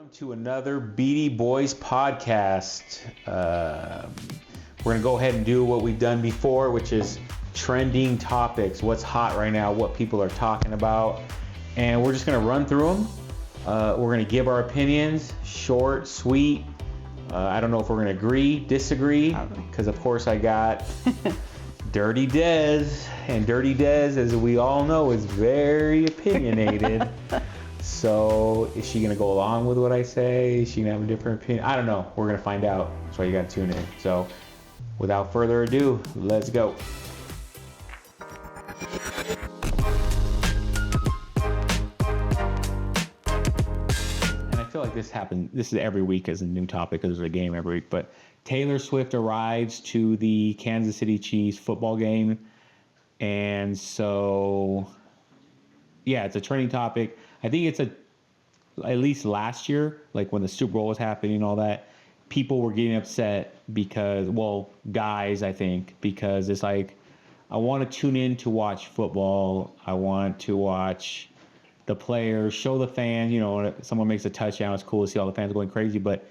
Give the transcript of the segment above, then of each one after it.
Welcome to another Beady Boys podcast. We're going to go ahead and do what we've done before, which is trending topics, what's hot right now, what people are talking about. And we're just going to run through them. We're going to give our opinions, short, sweet. I don't know if we're going to agree, disagree, because of course I got Dirty Dez. And Dirty Dez, as we all know, is very opinionated. So is she going to go along with what I say? Is she going to have a different opinion? I don't know. We're going to find out. That's why you got to tune in. So without further ado, let's go. And I feel like this happened. This is every week as a new topic because there's a game every week. But Taylor Swift arrives to the Kansas City Chiefs football game. And so, yeah, it's a trending topic. I think it's at least last year, like when the Super Bowl was happening and all that, people were getting upset because, well, guys, I think, because it's like, I want to tune in to watch football. I want to watch the players, show the fans, you know, someone makes a touchdown, it's cool to see all the fans going crazy. But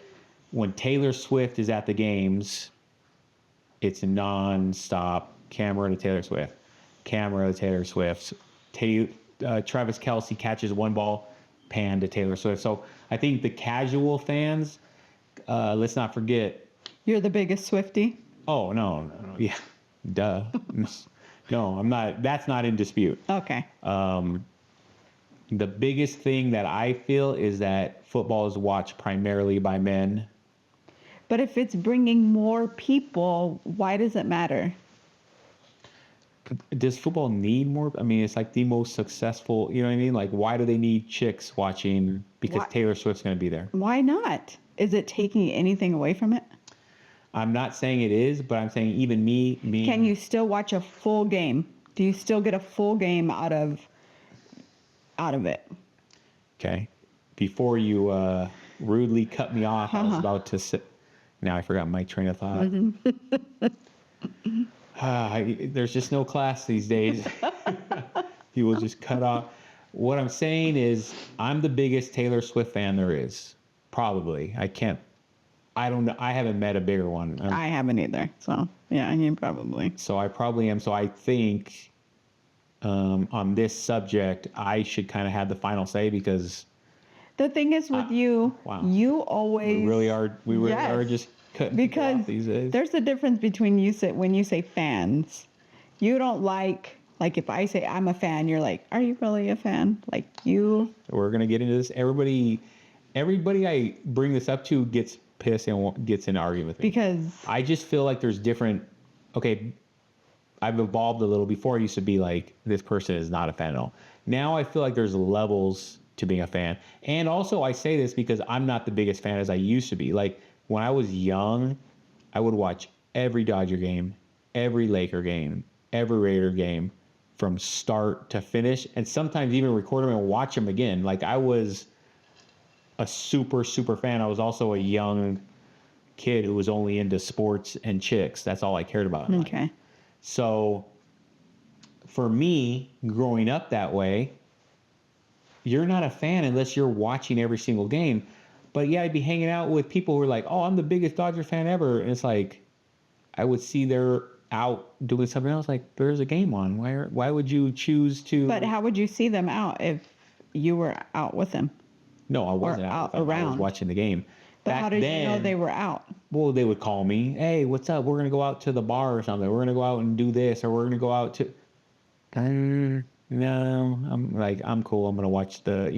when Taylor Swift is at the games, it's a non-stop camera to Taylor Swift. Camera to Taylor Swift. Travis Kelce catches one ball, pan to Taylor Swift. So I think the casual fans, let's not forget. You're the biggest Swiftie? Oh, no. Yeah, duh. No, I'm not. That's not in dispute. Okay. The biggest thing that I feel is that football is watched primarily by men. But if it's bringing more people, why does it matter? Does football need more? I mean, it's like the most successful, you know what I mean? Like, why do they need chicks watching? Because Taylor Swift's going to be there. Why not? Is it taking anything away from it? I'm not saying it is, but I'm saying even me. Can you still watch a full game? Do you still get a full game out of it? Okay. Before you rudely cut me off, I was about to sit. Now I forgot my train of thought. There's just no class these days. You will just cut off. What I'm saying is I'm the biggest Taylor Swift fan there is. Probably. I don't know. I haven't met a bigger one. I haven't either. So, yeah, you probably. So I probably am. So I think on this subject, I should kind of have the final say because... The thing is with you, you always... We really are just... Because these days. There's a difference between when you say fans, you don't like if I say I'm a fan, you're like, are you really a fan? Like you. We're gonna get into this. Everybody I bring this up to gets pissed and gets in an argument with me. Because I just feel like there's different. Okay, I've evolved a little. Before I used to be like, this person is not a fan at all. Now I feel like there's levels to being a fan, and also I say this because I'm not the biggest fan as I used to be. Like. When I was young, I would watch every Dodger game, every Laker game, every Raider game from start to finish, and sometimes even record them and watch them again. Like I was a super, super fan. I was also a young kid who was only into sports and chicks. That's all I cared about. Okay. So for me, growing up that way, you're not a fan unless you're watching every single game. But yeah, I'd be hanging out with people who are like, oh, I'm the biggest Dodger fan ever. And it's like, I would see they're out doing something else. Like, there's a game on. Why would you choose to? But how would you see them out if you were out with them? No, I wasn't out around. I was watching the game. But how did you know they were out? Well, they would call me. Hey, what's up? We're going to go out to the bar or something. We're going to go out and do this. Or we're going to go out to... No, I'm cool. I'm going to watch the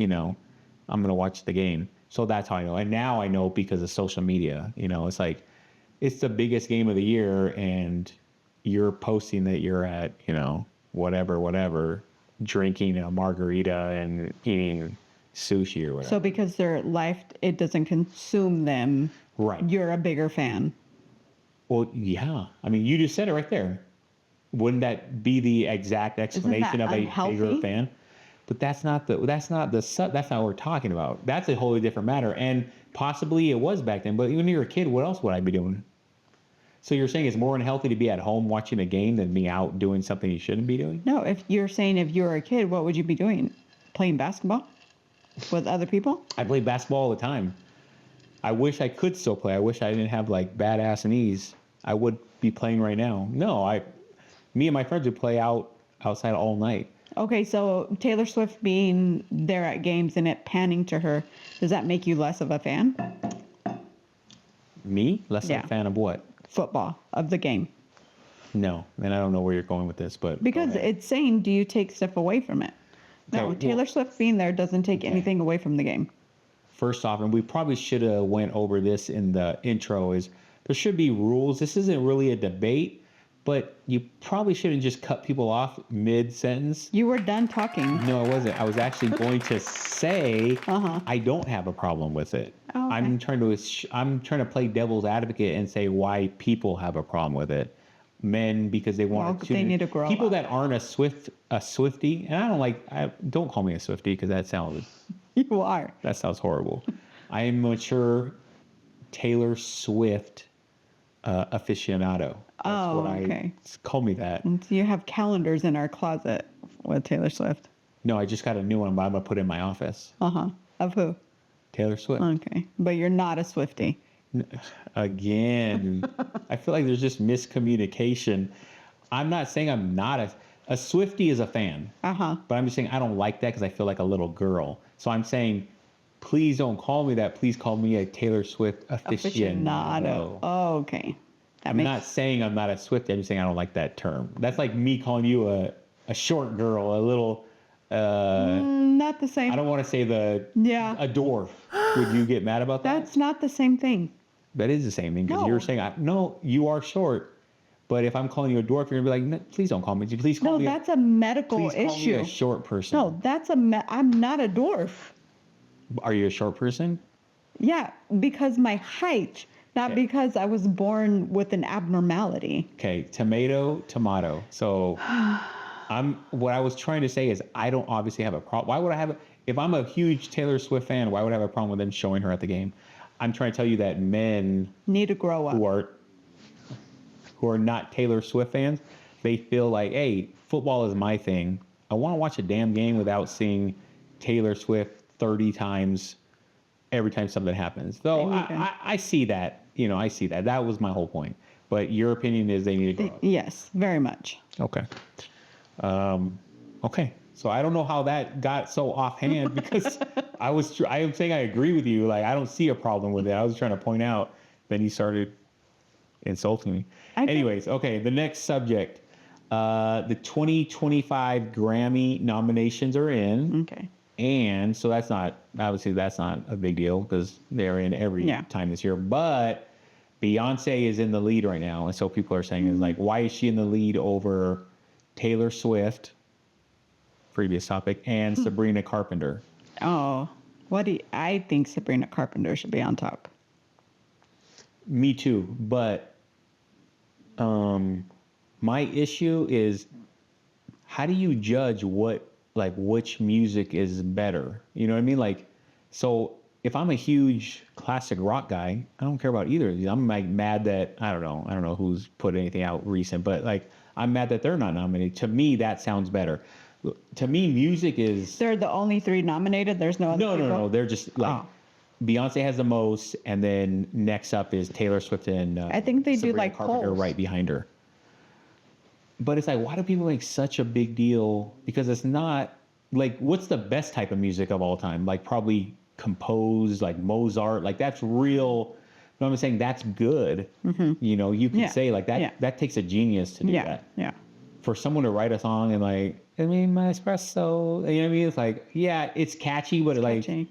game. So that's how I know. And now I know because of social media. You know, it's like, it's the biggest game of the year and you're posting that you're at, you know, whatever, drinking a margarita and eating sushi or whatever. So because their life, it doesn't consume them, right? You're a bigger fan. Well, yeah. I mean, you just said it right there. Wouldn't that be the exact explanation of a bigger fan? But that's not what we're talking about. That's a wholly different matter. And possibly it was back then, but when you were a kid, what else would I be doing? So you're saying it's more unhealthy to be at home watching a game than being out doing something you shouldn't be doing? No, if you're saying if you were a kid, what would you be doing? Playing basketball with other people? I play basketball all the time. I wish I could still play. I wish I didn't have like badass knees. I would be playing right now. No, me and my friends would play outside all night. Okay, so Taylor Swift being there at games and it panning to her, does that make you less of a fan? Me? Less of a fan of what? Football, of the game. No, and I don't know where you're going with this, but because it's saying, do you take stuff away from it? No, Okay, Taylor Swift being there doesn't take anything away from the game. First off, and we probably should have went over this in the intro, is there should be rules. This isn't really a debate, but you probably shouldn't just cut people off mid-sentence. You were done talking. No, I wasn't. I was actually going to say I don't have a problem with it. Oh, okay. I'm trying to play devil's advocate and say why people have a problem with it. Men because they want they need to grow people up. that aren't a Swiftie, and I don't call me a Swiftie because that sounds horrible. I am a mature Taylor Swift aficionado. Call me that. And so you have calendars in our closet with Taylor Swift. No, I just got a new one, but I'm gonna put it in my office. Of who? Taylor Swift. Okay, but you're not a Swiftie. Again, I feel like there's just miscommunication. I'm not saying I'm not a Swiftie is a fan. But I'm just saying I don't like that because I feel like a little girl. So I'm saying, please don't call me that. Please call me a Taylor Swift aficionado. Oh, okay. I'm not saying I'm not a Swiftie. I'm just saying I don't like that term. That's like me calling you a short girl, a little. Not the same. I don't want to say a dwarf. Would you get mad about that? That's not the same thing. That is the same thing because you're saying, no, you are short. But if I'm calling you a dwarf, you're going to be like, please don't call me. Please call me. No, that's a medical issue. Please call me a short person. No, I'm not a dwarf. Are you a short person? Yeah, because my height, not because I was born with an abnormality. Okay, tomato. So what I was trying to say is I don't obviously have a problem. Why would I if I'm a huge Taylor Swift fan, why would I have a problem with them showing her at the game? I'm trying to tell you that men need to grow up who are not Taylor Swift fans, they feel like, hey, football is my thing. I want to watch a damn game without seeing Taylor Swift 30 times every time something happens. So I see that. I see that. That was my whole point. But your opinion is they need to grow up. Yes, very much. Okay. Okay. So I don't know how that got so offhand because I am saying I agree with you. Like, I don't see a problem with it. I was trying to point out. Then you started insulting me. Anyways, okay. The next subject. The 2025 Grammy nominations are in. Okay. And so that's not a big deal because they're in every time this year. But Beyonce is in the lead right now. And so people are saying, is like, why is she in the lead over Taylor Swift, previous topic, and Sabrina Carpenter? Oh, I think Sabrina Carpenter should be on top. Me too. But my issue is, how do you judge which music is better? You know what I mean? Like, so if I'm a huge classic rock guy, I don't care about either of these. I'm like mad that, I don't know who's put anything out recent, but like, I'm mad that they're not nominated. To me, that sounds better. To me, music is... They're the only three nominated? There's no other people? No. They're just like... Beyonce has the most, and then next up is Taylor Swift and I think they Sabrina do like Carpenter polls right behind her. But it's like, why do people make such a big deal? Because it's not... Like, what's the best type of music of all time? Like, probably composed, like Mozart. Like, that's real... No, I'm saying that's good. You can say like that. Yeah. That takes a genius to do that. Yeah. For someone to write a song and like, I mean, my espresso. You know what I mean? It's like, yeah, it's catchy, but catchy.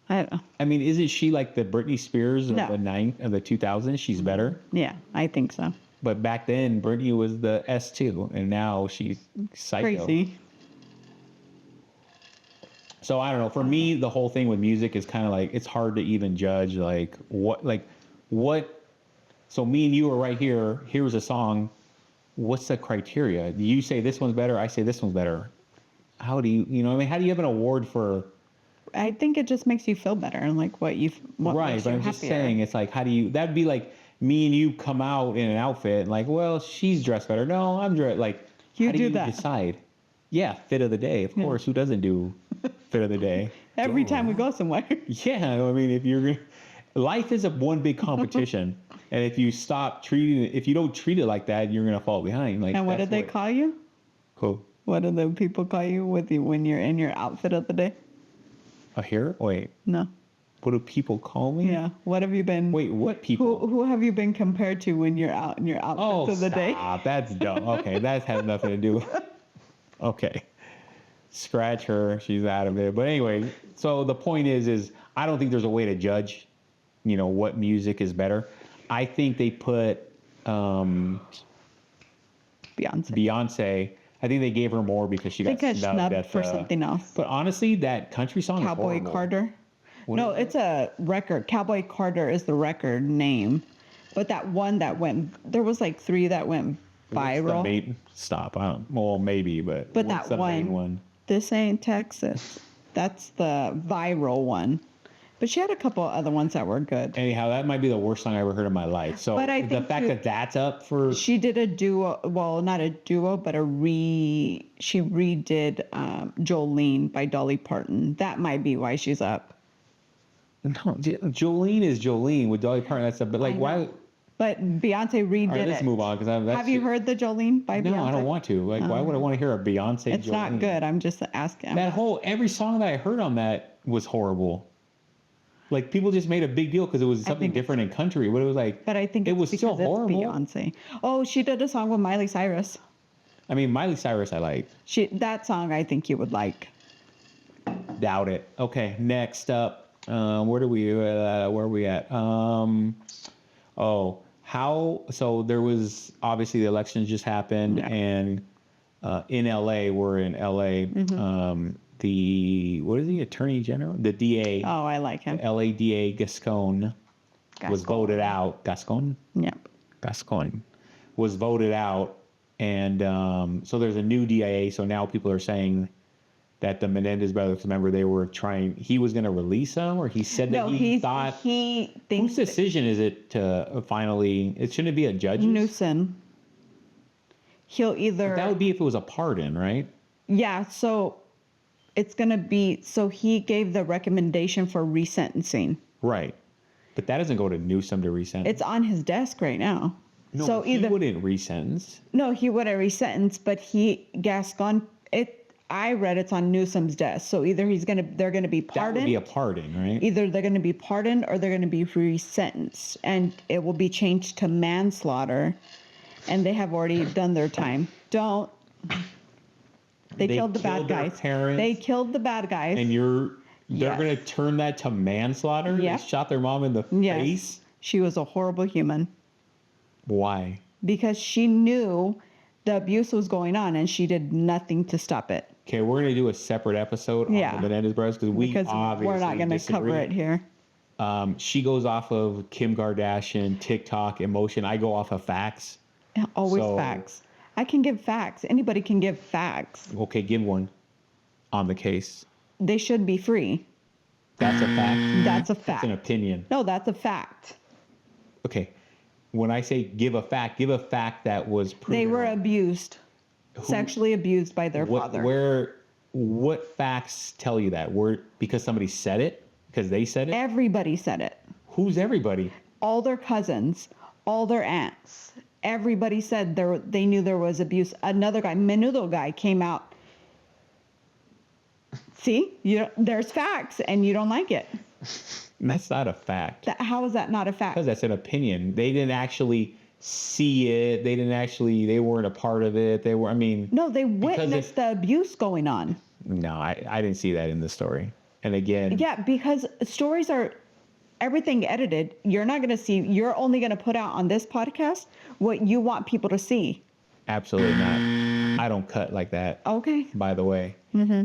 I don't know. I mean, isn't she like the Britney Spears of the 2000s? She's better. Yeah, I think so. But back then, Britney was the S2, and now she's psycho. Crazy. So I don't know. For me, the whole thing with music is kind of like, it's hard to even judge what. So me and you are right here. Here's a song. What's the criteria? You say this one's better. I say this one's better. How do you know? I mean, how do you have an award for? I think it just makes you feel better and like what right. But I'm just saying, it's like, how do you? That'd be like me and you come out in an outfit and like, well, she's dressed better. No, I'm dressed like. How do you decide? Yeah, fit of the day, of course. Who doesn't do outfit of the day. Every time we go somewhere. Yeah, I mean, life is one big competition, and if you don't treat it like that, you're gonna fall behind. Like, and what did they call you? Cool. What do the people call you when you're in your outfit of the day? A hero? Wait. No. What do people call me? Yeah. What have you been? Wait, what people? Who have you been compared to when you're out in your outfit of the day? Oh, that's dumb. Okay, that has nothing to do with. Okay. Scratch her. She's out of it. But anyway, so the point is I don't think there's a way to judge, what music is better. I think they put Beyonce. I think they gave her more because she got snubbed for something else. But honestly, that country song Cowboy is horrible. Carter. No, it's a record. Cowboy Carter is the record name. But that one there was like 3 that went viral. Stop. Maybe, but that the main one? This Ain't Texas. That's the viral one. But she had a couple of other ones that were good. Anyhow, that might be the worst song I ever heard in my life. So the fact that that's up for... She did a duo, well, not a duo, but she redid Jolene by Dolly Parton. That might be why she's up. No, Jolene is Jolene with Dolly Parton. That's but why... But Beyonce redid it. All right, let's move on. Have you heard the Jolene by Beyonce? No, I don't want to. Why would I want to hear a Beyonce It's Jolene? not good. I'm just asking. Every song that I heard on that was horrible. Like, people just made a big deal because it was something different in country. But it was like... But I think it was still horrible. Beyonce. Oh, she did a song with Miley Cyrus. I mean, Miley Cyrus I like. That song I think you would like. Doubt it. Okay, next up. Where are we at? So there was, obviously the elections just happened, and in LA, we're in LA, what is he, Attorney General? The DA. Oh, I like him. LA DA Gascon was voted out. Gascon? Yep. Gascon was voted out, and so there's a new DIA, so now people are saying that the Menendez brothers, remember, he was going to release them, or he said that he thinks... Whose decision is it to finally... It shouldn't be a judge's? Newsom. He'll either... But that would be if it was a pardon, right? Yeah, so it's going to be... So he gave the recommendation for resentencing. Right. But that doesn't go to Newsom to resentence. It's on his desk right now. No, so he wouldn't resentence. No, he wouldn't resentence, but Gascon... I read it's on Newsom's desk. So either they're gonna be pardoned. That would be a pardon, right? Either they're gonna be pardoned or they're gonna be resentenced, and it will be changed to manslaughter. And they have already done their time. They killed the bad guys. They killed the bad guys. And they're gonna turn that to manslaughter? Yeah. They shot their mom in the face? She was a horrible human. Why? Because she knew the abuse was going on and she did nothing to stop it. Okay, we're going to do a separate episode on the Menendez brothers because we're not going to cover it here. She goes off of Kim Kardashian, TikTok, emotion. I go off of facts. Always facts. I can give facts. Anybody can give facts. Okay, give one on the case. They should be free. That's a fact? That's a fact. That's an opinion. No, that's a fact. Okay. When I say give a fact that was proven. They were abused. Sexually abused by their father. What facts tell you that? Because somebody said it? Because they said it? Everybody said it. Who's everybody? All their cousins, all their aunts. Everybody said they knew there was abuse. Another guy, Menudo guy, came out. See? There's facts, and you don't like it. That's not a fact. How is that not a fact? Because that's an opinion. They didn't actually see it. They weren't a part of it. No, they witnessed the abuse going on. No, I didn't see that in the story. And again. Yeah, because stories are everything edited. You're not going to see, you're only going to put out on this podcast what you want people to see. Absolutely not. I don't cut like that. Okay. By the way. Mm-hmm.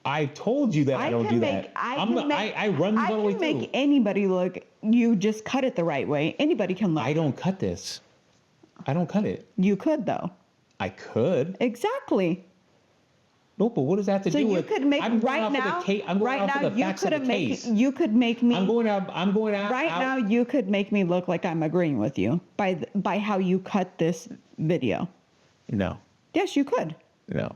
I told you that I don't do that. I run the way through. I can make anybody look. You just cut it the right way. Anybody can look. I don't cut this. I don't cut it. You could though. I could. Exactly. No, but what does that have to do with? So you could make right now. You could make me. I'm going out. Right now, you could make me look like I'm agreeing with you by how you cut this video. No. Yes, you could. No.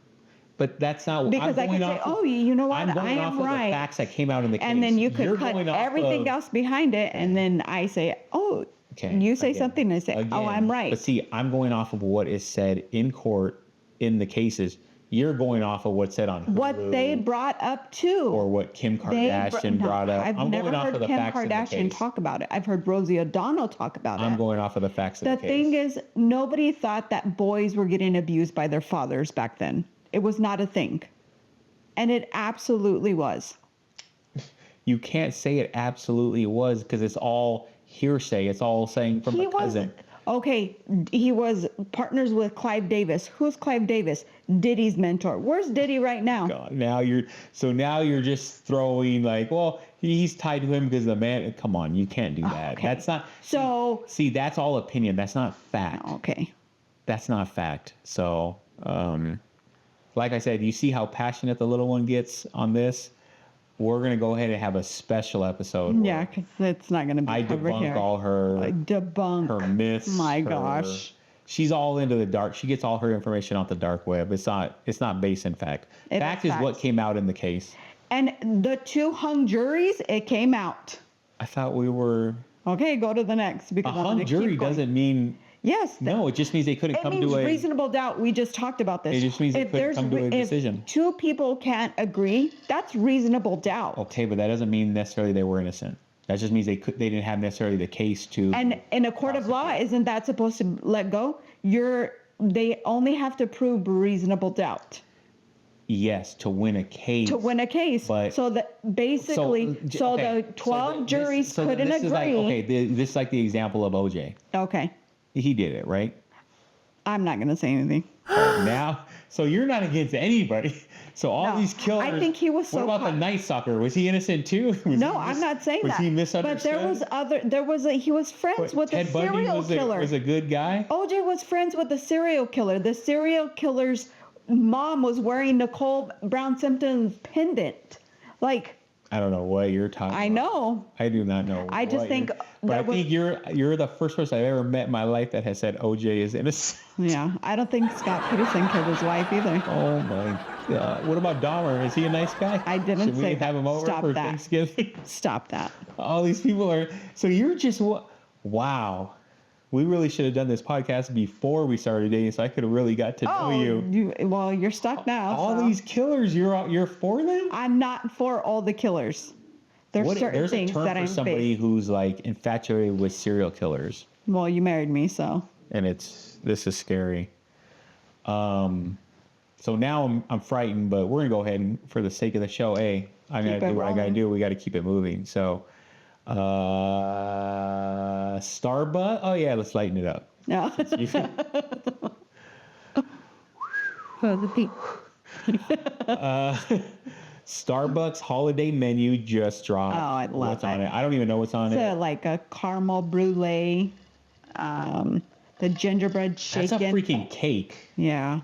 But that's not because I could say, oh, you know what, I'm going off of the facts that came out in the case. And then you could cut everything else behind it, and then I say, oh, you say something, and I say, oh, I'm right. But see, I'm going off of what is said in court in the cases. You're going off of what's said on Hulu, what they brought up too, or what Kim Kardashian brought up. I've never heard Kim Kardashian talk about it. I've heard Rosie O'Donnell talk about it. I'm going off of the facts of the case. The thing is, nobody thought that boys were getting abused by their fathers back then. It was not a thing, and it absolutely was. You can't say it absolutely was because it's all hearsay. It's all saying from a cousin. Okay, he was partners with Clive Davis. Who's Clive Davis? Diddy's mentor. Where's Diddy right now? God, now you're just throwing like, well, he's tied to him because the man. Come on, you can't do that. Okay. That's not. So see, that's all opinion. That's not fact. Okay. That's not fact. So, like I said, you see how passionate the little one gets on this. We're going to go ahead and have a special episode. Yeah, because it's not going to be over here. I debunk all her her myths. My gosh. She's all into the dark. She gets all her information off the dark web. It's not based in fact. Fact is what came out in the case. And the 2 hung juries, it came out. I thought we were... Okay, go to the next. Because a hung jury doesn't mean... Yes. No, it just means they couldn't come to a... It means reasonable doubt. We just talked about this. It just means they couldn't come to a decision. If 2 people can't agree, that's reasonable doubt. Okay, but that doesn't mean necessarily they were innocent. That just means they didn't have necessarily the case to... And in a court of law, isn't that supposed to let go? They only have to prove reasonable doubt. Yes, to win a case. To win a case. But so that basically, the 12 juries couldn't agree. This is like the example of OJ. Okay. He did it, right? I'm not going to say anything. Now, so you're not against anybody. So all these killers. I think he was so. What about the Night Stalker? Was he innocent too? No, I'm not saying that. Was he misunderstood? But he was friends with a serial killer. Was a good guy. OJ was friends with the serial killer. The serial killer's mom was wearing Nicole Brown Simpson's pendant. Like, I don't know what you're talking about. I know. I do not know. I just think... But I think you're the first person I've ever met in my life that has said OJ is innocent. Yeah. I don't think Scott Peterson killed his wife either. Oh, my God. What about Dahmer? Is he a nice guy? I didn't Should we have him over for Thanksgiving? Stop that. All these people are... So you're just... Wow. We really should have done this podcast before we started dating, so I could have really got to know you. Well, you're stuck now. All these killers, you're for them? I'm not for all the killers. There's certain things that I'm... There's a term for somebody who's like infatuated with serial killers. Well, you married me, so... And this is scary. So now I'm frightened, but we're going to go ahead and, for the sake of the show, I got to do what I got to do. We got to keep it moving. So... Starbucks. Oh yeah, let's lighten it up. No. Starbucks holiday menu just dropped. Oh, I love what's on it. I don't even know what's on it. It's like a caramel brulee, the gingerbread shaken. That's a freaking cake. Yeah,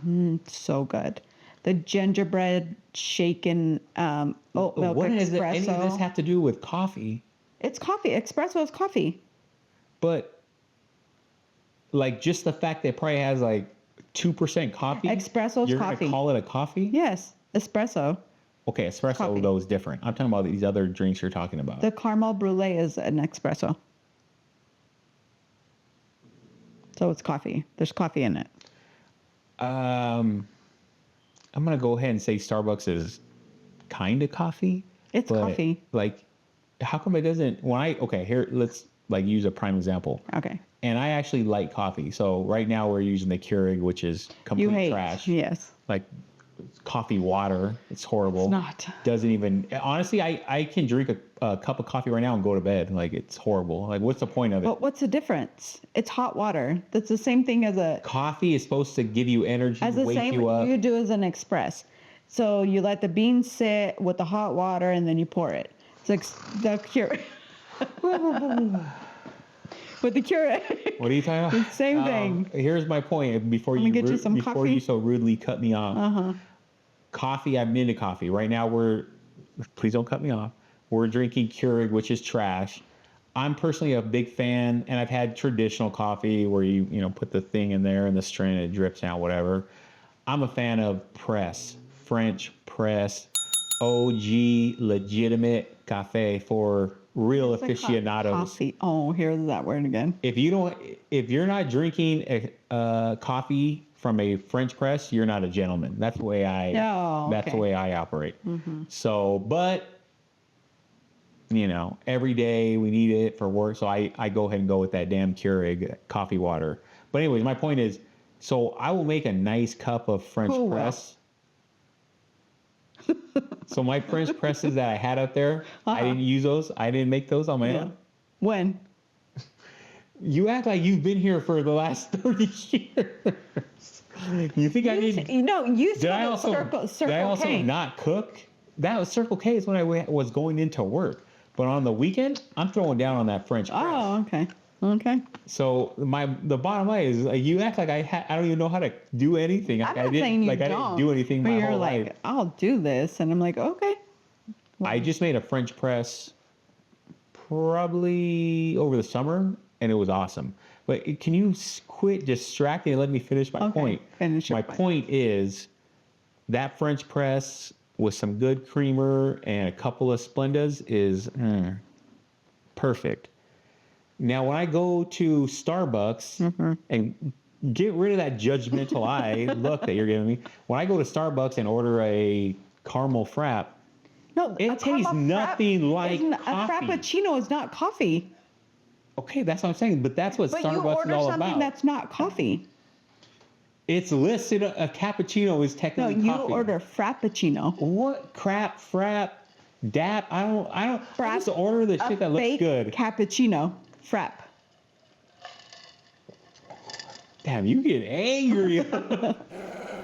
so good. The gingerbread shaken oat milk espresso. What does any of this have to do with coffee? It's coffee. Espresso is coffee. But, like, just the fact that it probably has, like, 2% coffee? Espresso is coffee. You're going to call it a coffee? Yes. Espresso. Okay, espresso, though, is different. I'm talking about these other drinks you're talking about. The caramel brulee is an espresso. So it's coffee. There's coffee in it. I'm going to go ahead and say Starbucks is kind of coffee. It's coffee. Like... How come it doesn't, here, let's like use a prime example. Okay. And I actually like coffee. So right now we're using the Keurig, which is complete trash. Yes. Like coffee water. It's horrible. It's not. Doesn't even, honestly, I can drink a cup of coffee right now and go to bed. Like it's horrible. Like what's the point of it? But what's the difference? It's hot water. That's the same thing as a... Coffee is supposed to give you energy, as the wake same you up. you do as an express. So you let the beans sit with the hot water and then you pour it. It's like the Keurig. With the Keurig. What are you talking about? Same thing. Here's my point. Before you so rudely cut me off. Uh-huh. Coffee, I'm into coffee. Right now please don't cut me off. We're drinking Keurig, which is trash. I'm personally a big fan, and I've had traditional coffee where you put the thing in there and the strain and it drips out, whatever. I'm a fan of press French press, OG legitimate cafe for real aficionados. Coffee. Oh, here's that word again. If you're not drinking a coffee from a French press, you're not a gentleman. That's the way that's the way I operate. Mm-hmm. So, but every day we need it for work. So I go ahead and go with that damn Keurig coffee water. But anyways, my point is, so I will make a nice cup of French press. So my French presses that I had up there, I didn't use those. I didn't make those on my own. When? You act like you've been here for the last 30 years. You think I need... you did I also, did I also K. not cook? That was Circle K is when I was going into work. But on the weekend, I'm throwing down on that French press. Oh, okay. Okay. So the bottom line is, you act like I don't even know how to do anything. I'm not saying you don't. I didn't do anything but my you're whole like, life. I'll do this, and I'm like, okay. I just made a French press probably over the summer, and it was awesome. But can you quit distracting and let me finish my point? Finish your my point is that French press with some good creamer and a couple of Splendas is perfect. Now, when I go to Starbucks and get rid of that judgmental eye look that you're giving me, when I go to Starbucks and order a caramel frap, it tastes nothing like coffee. A frappuccino is not coffee. Okay, that's what I'm saying, but that's what Starbucks is all about. But you order something that's not coffee. It's listed, a cappuccino is technically coffee. No, you order frappuccino. What crap, frap, dap? I don't. I just order the shit that looks good. Cappuccino, frap. Damn, you get angry.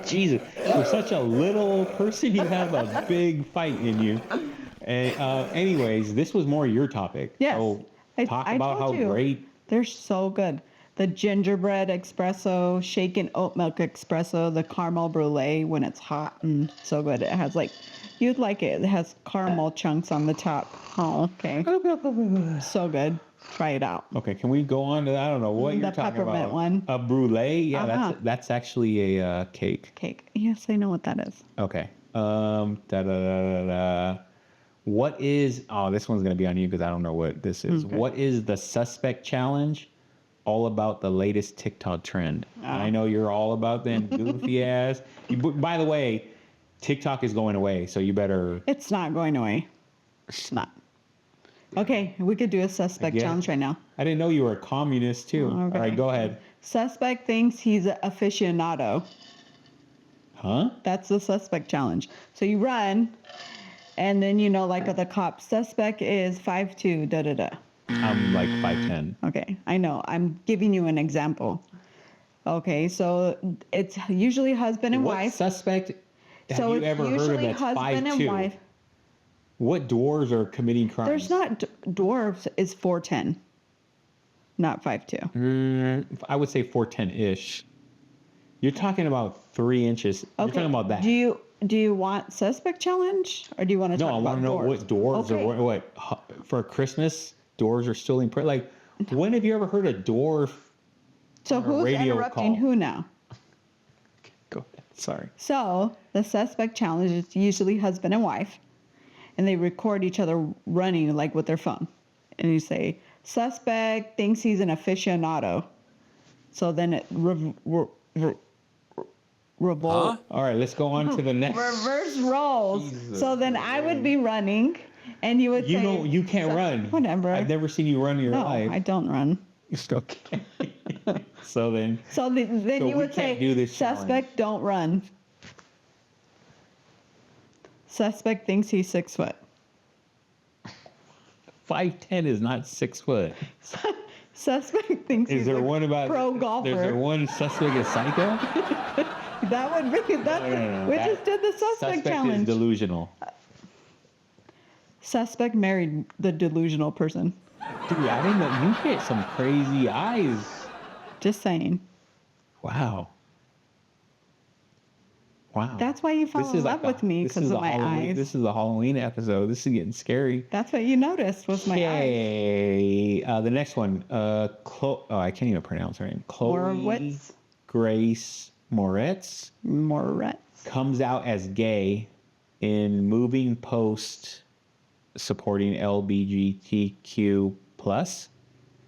Jesus, for such a little person, you have a big fight in you. And anyways, this was more your topic. Yes. So talk about how great. They're so good. The gingerbread espresso, shaken oat milk espresso, the caramel brulee when it's hot and so good. It has you'd like it. It has caramel chunks on the top. Oh, okay. So good. Try it out. Okay, can we go on to, I don't know what you're talking about. The peppermint one. A brulee? Yeah, that's actually a cake. Cake. Yes, I know what that is. Okay. What is, this one's going to be on you because I don't know what this is. Okay. What is the suspect challenge? All about the latest TikTok trend. I know you're all about them goofy ass. By the way, TikTok is going away, so you better... It's not going away. It's not. Okay, we could do a suspect challenge right now. I didn't know you were a communist, too. Okay. All right, go ahead. Suspect thinks he's an aficionado. Huh? That's the suspect challenge. So you run, and then the cop, suspect is 5'2", da-da-da. I'm like 5'10". Okay, I know. I'm giving you an example. Okay, so it's usually husband and wife. What suspect have you ever heard of that's 5'2"? What dwarves are committing crimes? There's not dwarves is 4'10", not 5'2". I would say 4'10"-ish. You're talking about 3 inches. Okay. You're talking about that. Do you want suspect challenge or do you want to talk about dwarves? No, I want to know what dwarves are. What for Christmas? Dwarves are still in prayer. Like, when have you ever heard a dwarf? So who's interrupting who now? Go ahead. Sorry. So the suspect challenge is usually husband and wife, and they record each other running with their phone, and you say suspect thinks he's an aficionado. So then it revolt. All right, let's go on to the next. Reverse roles. Jesus. So then I would be running. And you would say... you can't run. Whatever. I've never seen you run in your life. No, I don't run. Okay. So then you would say, suspect, don't run. Suspect thinks he's 6 foot. 5'10" is not 6 foot. Suspect thinks he's pro golfer. Is there one suspect is psycho? That would be... We just did the suspect challenge. Is delusional. Suspect married the delusional person. Dude, I didn't know. You get some crazy eyes. Just saying. Wow. That's why you fell in love with me, because of my eyes. This is a Halloween episode. This is getting scary. That's what you noticed was my eyes. The next one. I can't even pronounce her name. Chloe Grace Moretz. comes out as gay in moving post supporting LGBTQ plus,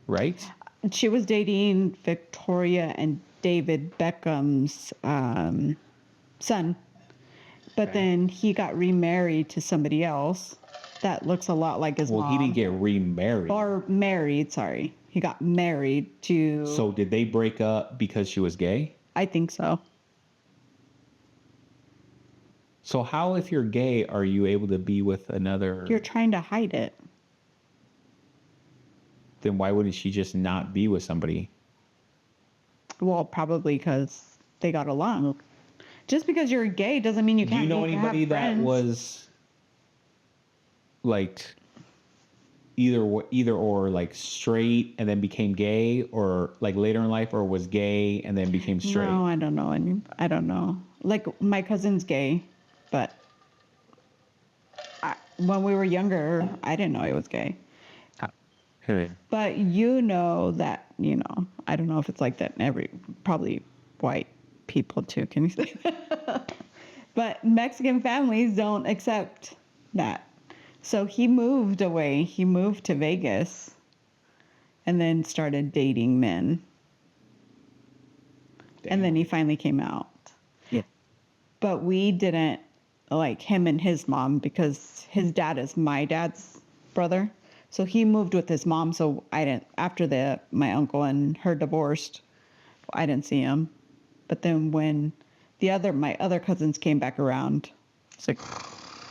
right? She was dating Victoria and David Beckham's son. But then he got remarried to somebody else that looks a lot like his mom. Well, he didn't get remarried. Or married, sorry. He got married to... So did they break up because she was gay? I think so. So how, if you're gay, are you able to be with another... You're trying to hide it. Then why wouldn't she just not be with somebody? Well, probably because they got along. Just because you're gay doesn't mean you can't. Do you know anybody have that friends. was like either or, like straight and then became gay, or like later in life, or was gay and then became straight? No, I don't know. I don't know. Like my cousin's gay, but when we were younger, I didn't know he was gay. But you know that, I don't know if it's like that in probably white people too. Can you say that? But Mexican families don't accept that. So he moved away. He moved to Vegas and then started dating men. Damn. And then he finally came out. Yeah. But we didn't like him and his mom because his dad is my dad's brother. So he moved with his mom. So I didn't, after my uncle and her divorced, I didn't see him. But then when my other cousins came back around, it's like,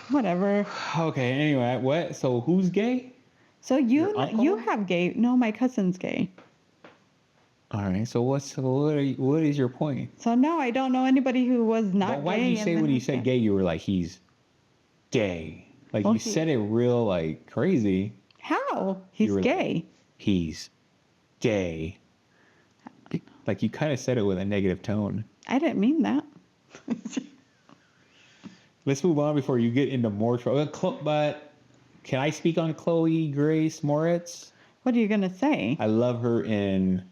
whatever. Okay, anyway, what? So who's gay? So you have gay. No, my cousin's gay. All right, so what is your point? So no, I don't know anybody who was not gay. Why did you say when you said gay, you were like, he's gay? Like, well, you said it real, like, crazy. How? He's gay. Like, he's gay. Like, you kind of said it with a negative tone. I didn't mean that. Let's move on before you get into more trouble. But can I speak on Chloe Grace Moretz? What are you going to say? I love her in...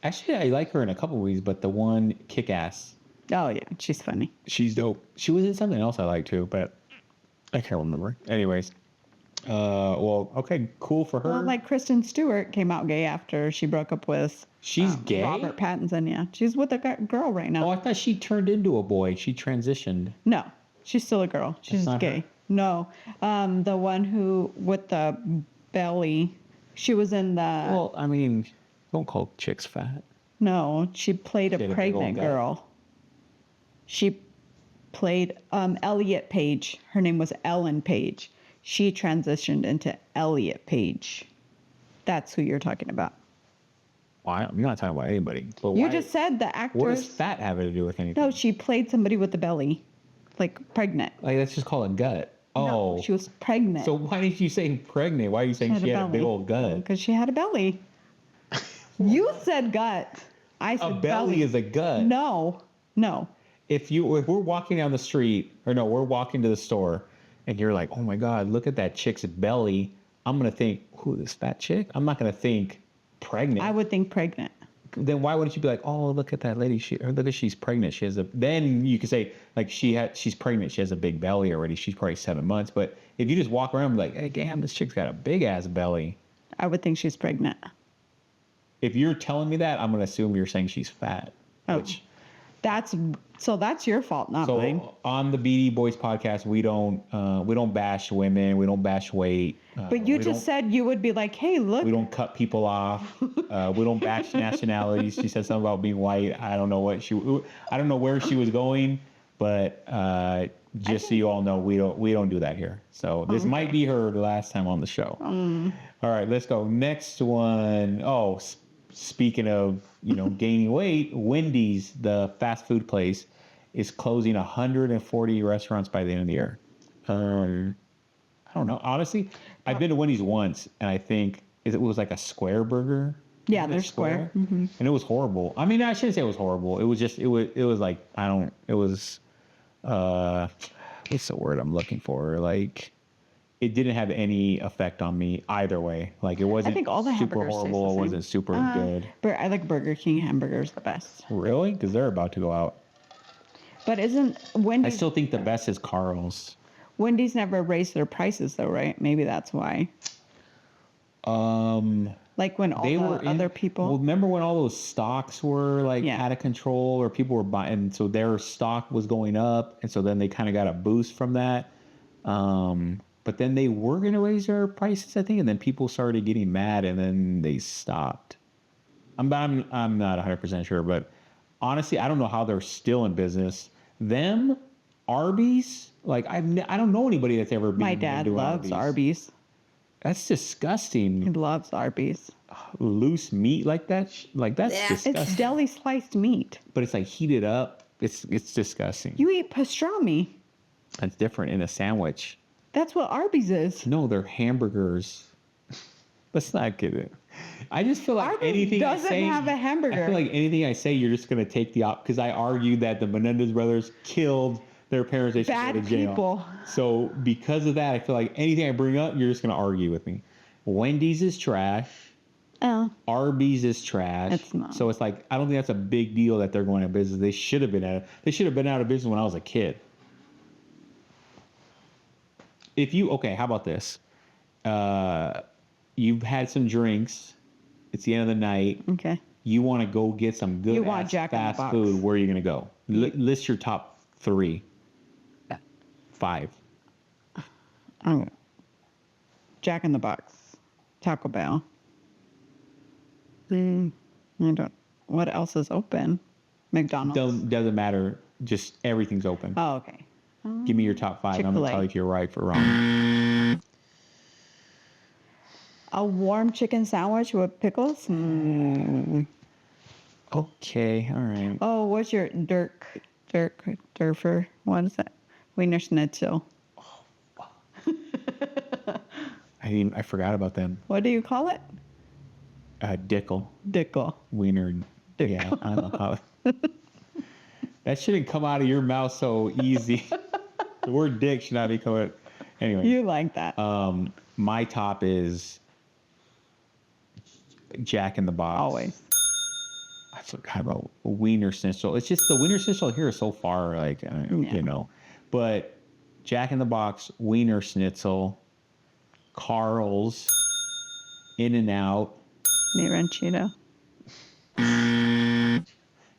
Actually, I like her in a couple movies, but the one, Kick-Ass. Oh, yeah. She's funny. She's dope. She was in something else I like, too, but I can't remember. Anyways. Well, okay, cool for her. Well, like Kristen Stewart came out gay after she broke up with... She's gay? Robert Pattinson, yeah. She's with a girl right now. Oh, I thought she turned into a boy. She transitioned. No, she's still a girl. She's gay. Her? No. The one who, with the belly, she was in the... Well, I mean, don't call chicks fat. No, she played a pregnant girl. She played Elliot Page. Her name was Ellen Page. She transitioned into Elliot Page. That's who you're talking about. Well, I'm not talking about anybody. But you just said the actress. What does fat have to do with anything? No, she played somebody with the belly, like pregnant. Like, that's just called a gut. Oh. No, she was pregnant. So why did you say pregnant? Why are you saying she had a big old gut? Because she had a belly. You said gut. I said a belly is a gut. No. If we're walking down the street, we're walking to the store, and you're like, oh my God, look at that chick's belly. I'm going to think, who, this fat chick? I'm not going to think pregnant. I would think pregnant. Then why wouldn't you be like, oh, look at that lady. Look at she's pregnant. Then you could say, like, she's pregnant. She has a big belly already. She's probably 7 months. But if you just walk around and be like, hey, damn, this chick's got a big ass belly. I would think she's pregnant. If you're telling me that, I'm going to assume you're saying she's fat. Oh. That's your fault, not mine. So on the BD Boys podcast, we don't bash women, we don't bash weight. But you just said you would be like, hey, look. We don't cut people off. We don't bash nationalities. She said something about being white. I don't know where she was going, but just so you all know, we don't do that here. So this might be her last time on the show. All right, let's go. Next one. Oh, speaking of, gaining weight, Wendy's, the fast food place, is closing 140 restaurants by the end of the year. I don't know. Honestly, I've been to Wendy's once, and I think it was like a square burger. Yeah, they're square. Mm-hmm. And it was horrible. I mean, I shouldn't say it was horrible. It was just, it was like, what's the word I'm looking for? Like, it didn't have any effect on me either way. Like, it wasn't I think all the super horrible. It wasn't super good. But I like Burger King hamburgers the best. Really? Because they're about to go out. But isn't I Wendy's? still think the best is Carl's. Wendy's never raised their prices though, right? Maybe that's why. Like when all They the were other people. Well, remember when all those stocks were like Yeah. out of control, or people were buying, and so their stock was going up, and so then they kind of got a boost from that. But then they were going to raise their prices, I think, and then people started getting mad, and then they stopped. I'm not 100% sure, but honestly, I don't know how they're still in business. Them, Arby's, like I don't know anybody that's ever been My dad into loves Arby's. That's He disgusting. loves Arby's. Loose meat like that, like that's Yeah. disgusting. It's deli sliced meat. But it's like heated up. It's disgusting. You eat pastrami. That's different in a sandwich. That's what Arby's is. No, they're hamburgers. Let's not get it. I just feel like Arby's anything doesn't I say, have a hamburger. I feel like anything I say, you're just gonna take the op, because I argued that the Menendez brothers killed their parents. They should Bad go to jail. people. So because of that, I feel like anything I bring up, you're just gonna argue with me. Wendy's is trash. Oh. Arby's is trash. It's not. So it's like I don't think that's a big deal that they're going out of business. They should have been out of business when I was a kid. How about this? You've had some drinks. It's the end of the night. Okay. You want to go get some good You want ass Jack in the fast Box. food. Where are you going to go? List your top 3. 5. Oh. Jack in the Box. Taco Bell. I don't. What else is open? McDonald's. Doesn't matter. Just everything's open. Oh, okay. Give me your top 5. I'm going to Chick-fil-A. tell you if you're right or wrong. A warm chicken sandwich with pickles. Okay. All right. Oh, what's your Durfer? What is that? Wiener Schnitzel. I forgot about them. What do you call it? Dickel. Dickel. Wiener. Yeah, I don't know how. That shouldn't come out of your mouth so easy. The word dick should not be coming. Anyway, You like that? my top is Jack in the Box. Always. I forgot about Wiener Schnitzel. It's just the Wiener Schnitzel here is so far, like, you know. But Jack in the Box, Wiener Schnitzel, Carl's, In-N-Out, Meat ranchito.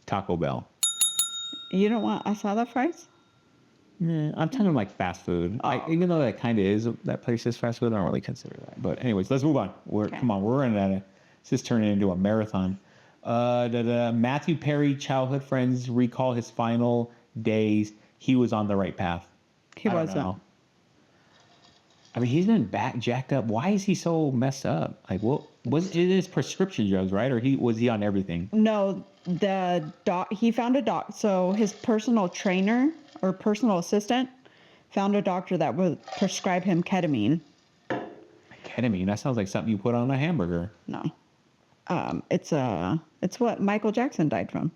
Taco Bell. You don't want asada fries? Yeah, I'm talking like fast food. Even though that kind of is, that place is fast food, I don't really consider that. But anyways, let's move on. Come on, we're running out of, it's just turning into a marathon. Matthew Perry, childhood friends recall his final days. He was on the right path. He I don't wasn't. know. I mean, he's been jacked up. Why is he so messed up? Like, what was it? His prescription drugs, right? Or was he on everything? No, he found a doc. So his personal trainer or personal assistant found a doctor that would prescribe him ketamine. Ketamine. That sounds like something you put on a hamburger. No, it's what Michael Jackson died from,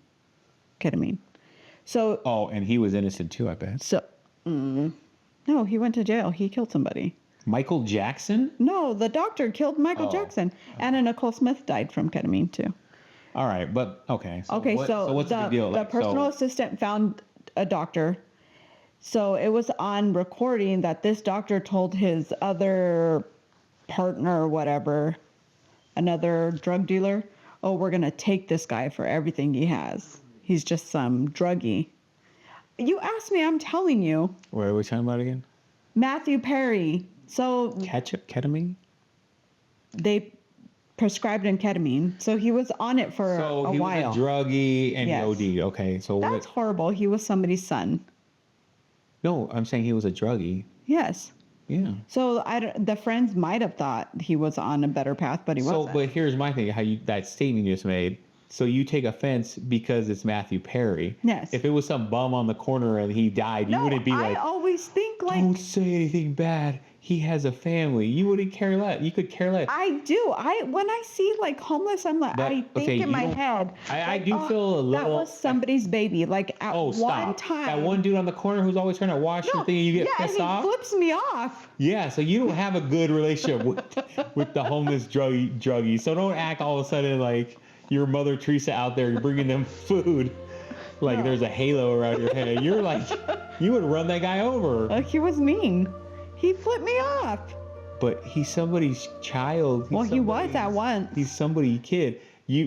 ketamine. So Oh, and he was innocent too, I bet. no, he went to jail. He killed somebody. Michael Jackson? No, the doctor killed Michael Oh. Jackson. Anna Nicole Smith died from ketamine too. All right, but okay. Okay, so what's the big deal? the Like, personal assistant found a doctor. So it was on recording that this doctor told his other partner or whatever, another drug dealer, oh, we're going to take this guy for everything he has. He's just some druggie. You asked me, I'm telling you. What are we talking about again? Matthew Perry. So Ketchup, ketamine? they prescribed him ketamine. So he was on it for a while. Was a druggie and Yes. he OD'd. Okay, so That's horrible. He was somebody's son. No, I'm saying he was a druggie. Yes. Yeah. So the friends might have thought he was on a better path, but he wasn't. But here's my thing: that statement you just made. So you take offense because it's Matthew Perry. Yes. If it was some bum on the corner and he died, you wouldn't be I like, always think like don't say anything bad. He has a family. You wouldn't care less. You could care less. I do. When I see like homeless, I'm like, But, I think okay, in you my don't- head. I like, do feel a That little. was somebody's baby. Like at Oh, one stop. time. That one dude on the corner who's always trying to wash your thing and you get yeah, pissed and off. he flips me off. Yeah, so you don't have a good relationship with the homeless druggie. So don't act all of a sudden like you're Mother Teresa out there. You're bringing them food. like No. there's a halo around your head. You're like, you would run that guy over. He was mean. He flipped me off. But he's somebody's child. Well, he was at once. He's somebody's kid.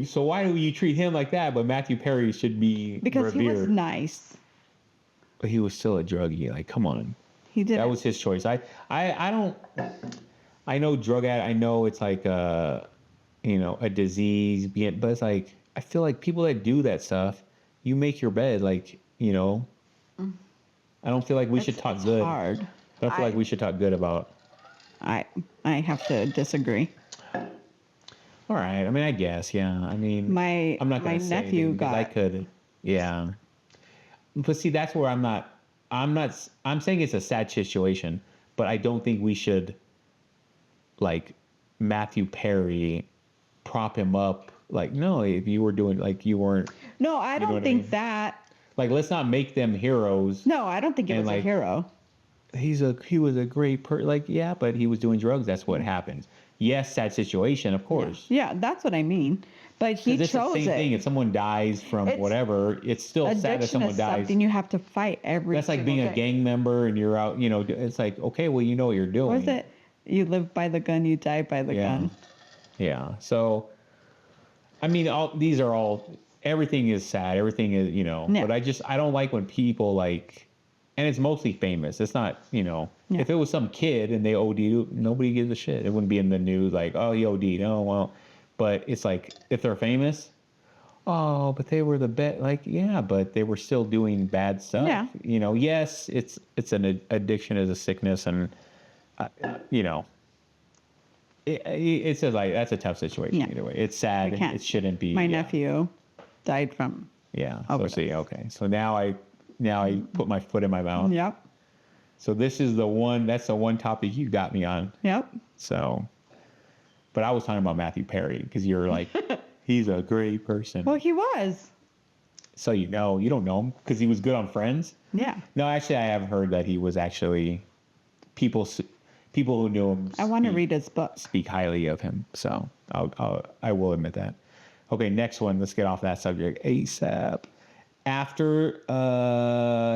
So why do you treat him like that? But Matthew Perry should be Because revered. he was nice. But he was still a druggie. Like, come on. He did. That was his choice. I don't. I know drug addict. I know it's like a disease. But it's like I feel like people that do that stuff, you make your bed. Like I don't feel like we should talk good. Hard. I don't feel like we should talk good about. I have to disagree. All right. I mean, I guess. Yeah. I mean, I'm not my gonna say nephew anything because got. I could. Yeah. But see, that's where I'm not. I'm saying it's a sad situation, but I don't think we should, like, Matthew Perry, prop him up. Like, no, if you were doing, like, you weren't. No, I don't think that. Like, let's not make them heroes. No, I don't think he was a hero. He was a great person. Like, yeah, but he was doing drugs. That's what happens. Yes, sad situation, of course. Yeah, that's what I mean. But he chose the same it. thing. If someone dies from whatever, it's still sad that someone dies. Something you have to fight every. That's like being a gang member and you're out. It's like, okay, well, you know what you're doing. What is it? You live by the gun, you die by the gun. Yeah. So, I mean, everything is sad. Everything is, Yeah. But I don't like when people like, and it's mostly famous. It's not, if it was some kid and they OD'd, nobody gives a shit. It wouldn't be in the news like, oh, he OD'd. Oh, well. But it's like, if they're famous, oh, but they were the best. Like, yeah, but they were still doing bad stuff. Yeah. Yes, it's an addiction is a sickness, and it's like that's a tough situation either way. It's sad. It shouldn't be. My nephew died from. Yeah. So now I put my foot in my mouth. Yep. So that's the one topic you got me on. Yep. So. But I was talking about Matthew Perry because you're like, he's a great person. Well, he was. So you don't know him because he was good on Friends. Yeah. No, actually, I have heard that he was actually people who knew him. I want to read his book. Speak highly of him. So I will admit that. Okay, next one. Let's get off that subject ASAP. After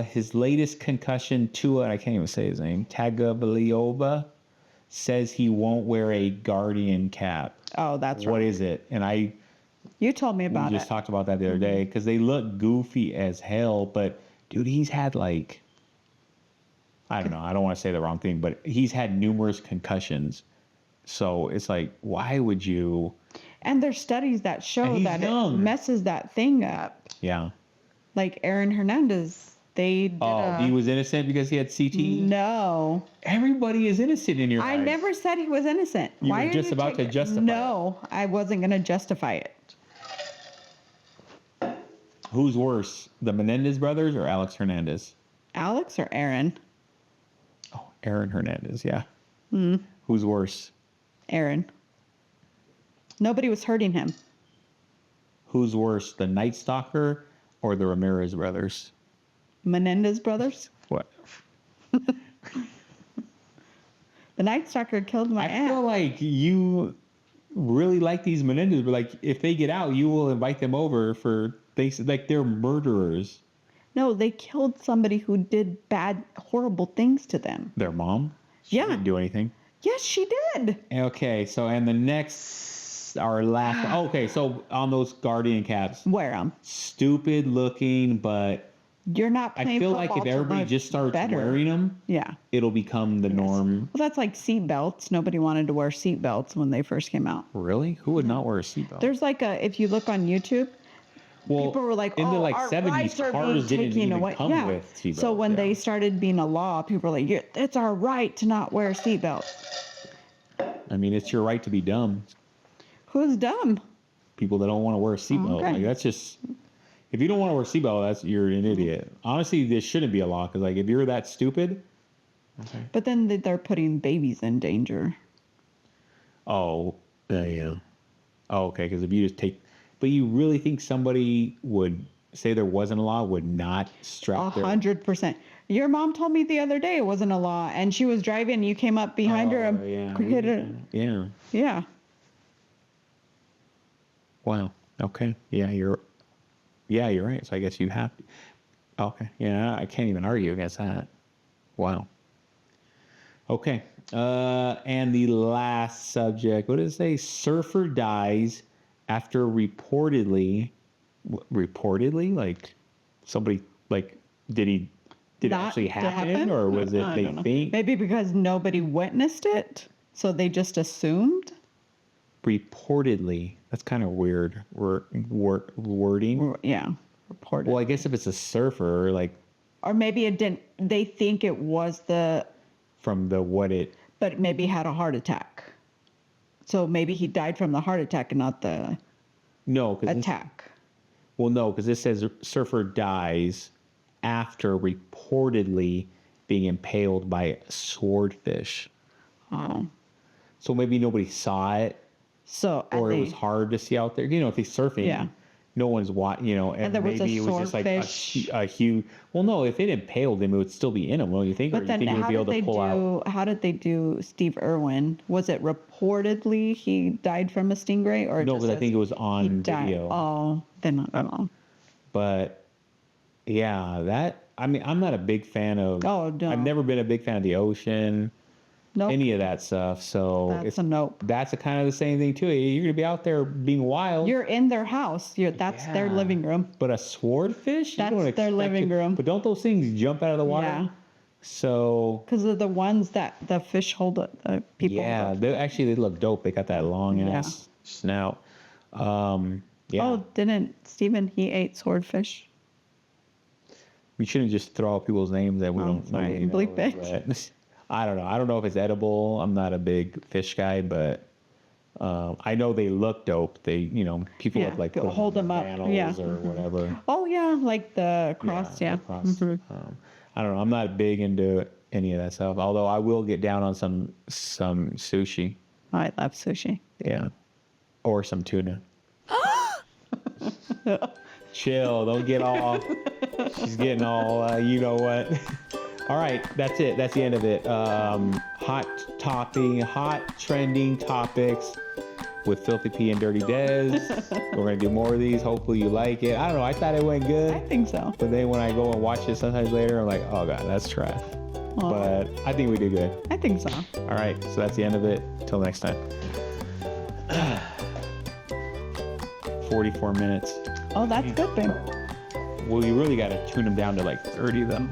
his latest concussion, Tua, I can't even say his name, Tagovailoa, says he won't wear a Guardian cap. Oh, that's right. What is it? And you told me about it. We just talked about that the other day because they look goofy as hell. But dude, he's had like, I don't know. I don't want to say the wrong thing, but he's had numerous concussions. So it's like, why would you? And there's studies that show that it messes that thing up. Yeah. Like Aaron Hernandez. They did he was innocent because he had CTE? No. Everybody is innocent in your eyes. I never said he was innocent. You were just about to justify it. No, I wasn't going to justify it. Who's worse, the Menendez brothers or Alex Hernandez? Alex or Aaron? Oh, Aaron Hernandez, yeah. Who's worse? Aaron. Nobody was hurting him. Who's worse, the Night Stalker or the Ramirez brothers? Menendez brothers? What? The Night Stalker killed my aunt. I feel like you really like these Menendez, but like if they get out, you will invite them over for things like they're murderers. No, they killed somebody who did bad, horrible things to them. Their mom? She didn't do anything. Yes, she did. Okay, so and the our last. Okay, so on those Guardian caps, wear them. Stupid looking, but you're not playing. I feel like if everybody just starts wearing them, it'll become the norm. Well, that's like seat belts. Nobody wanted to wear seat belts when they first came out. Really? Who would not wear a seatbelt? There's like if you look on YouTube, people were like, in the like our 70s, rights are cars being didn't taken even away. come with seatbelts. So when they started being a law, people were like, it's our right to not wear seatbelts. I mean, it's your right to be dumb. Who's dumb? People that don't want to wear a seatbelt. Okay. Like that's just. If you don't want to wear a seatbelt, you're an idiot. Honestly, this shouldn't be a law because, like, if you're that stupid. Okay. But then they're putting babies in danger. Oh, yeah. Oh, okay. Because if you just but you really think somebody would say there wasn't a law would not strap 100%. Your mom told me the other day it wasn't a law, and she was driving. You came up behind her and hit her. Yeah. Yeah. Wow. Okay. Yeah, Yeah, you're right. So I guess you have to. Okay. Yeah, I can't even argue against that. Wow. Okay. And the last subject, what does it say? Surfer dies after reportedly, like somebody, like, did it That actually happen, or was it I they don't know. think? Maybe because nobody witnessed it, so they just assumed. Reportedly. That's kind of weird wording. Yeah, reported. Well, I guess if it's a surfer, like Or maybe it didn't. They think it was from the what it. but maybe had a heart attack. So maybe he died from the heart attack and not the No, because attack. Well, no, because this says surfer dies after reportedly being impaled by a swordfish. Oh, So maybe nobody saw it, so or it was hard to see out there. You know, if he's surfing, Yeah. no one's watching. You know, and there was maybe a it was just like swordfish. a huge. Well, no, if it impaled him, it would still be in him. Don't you think? Or But you then think he would how be able did to they pull out? do? How did they do Steve Irwin? Was it reportedly he died from a stingray, or No, just because I says think it was he on died? video. Oh, then I don't know. But yeah, I mean, I'm not a big fan of. Oh, no. I've never been a big fan of the ocean. Nope. Any of that stuff. So That's a nope. That's a kind of the same thing too. You're gonna be out there being wild. You're in their house. That's their Yeah. living room. But a swordfish? You That's don't their expect living it- room. But don't those things jump out of the water? Yeah. So Because of the ones that the fish hold up, the people. yeah, hold up. they look dope. They got that long ass snout. Yeah. Oh, didn't Stephen? He ate swordfish. We shouldn't just throw out people's names that we don't know. sorry. you know, Bleep it. but I don't know. I don't know if it's edible. I'm not a big fish guy, but I know they look dope. They, people Yeah, look like go put hold in them up. flannels Yeah. or whatever. Oh yeah, like the cross. Yeah. the cross. I don't know. I'm not big into any of that stuff. Although I will get down on some sushi. I love sushi. Yeah, or some tuna. Chill. Don't get all. She's getting all. You know what? All right, that's it. That's the end of it. Hot trending topics with Filthy P and Dirty Dez. We're gonna do more of these. Hopefully you like it. I don't know. I thought it went good, I think so. but then when I go and watch it sometimes later, I'm like, oh god, that's trash. Aw. But I think we did good. I think so. All right, so that's the end of it. Till next time. 44 minutes. Oh, that's good, babe. Well, you really got to tune them down to like 30 though.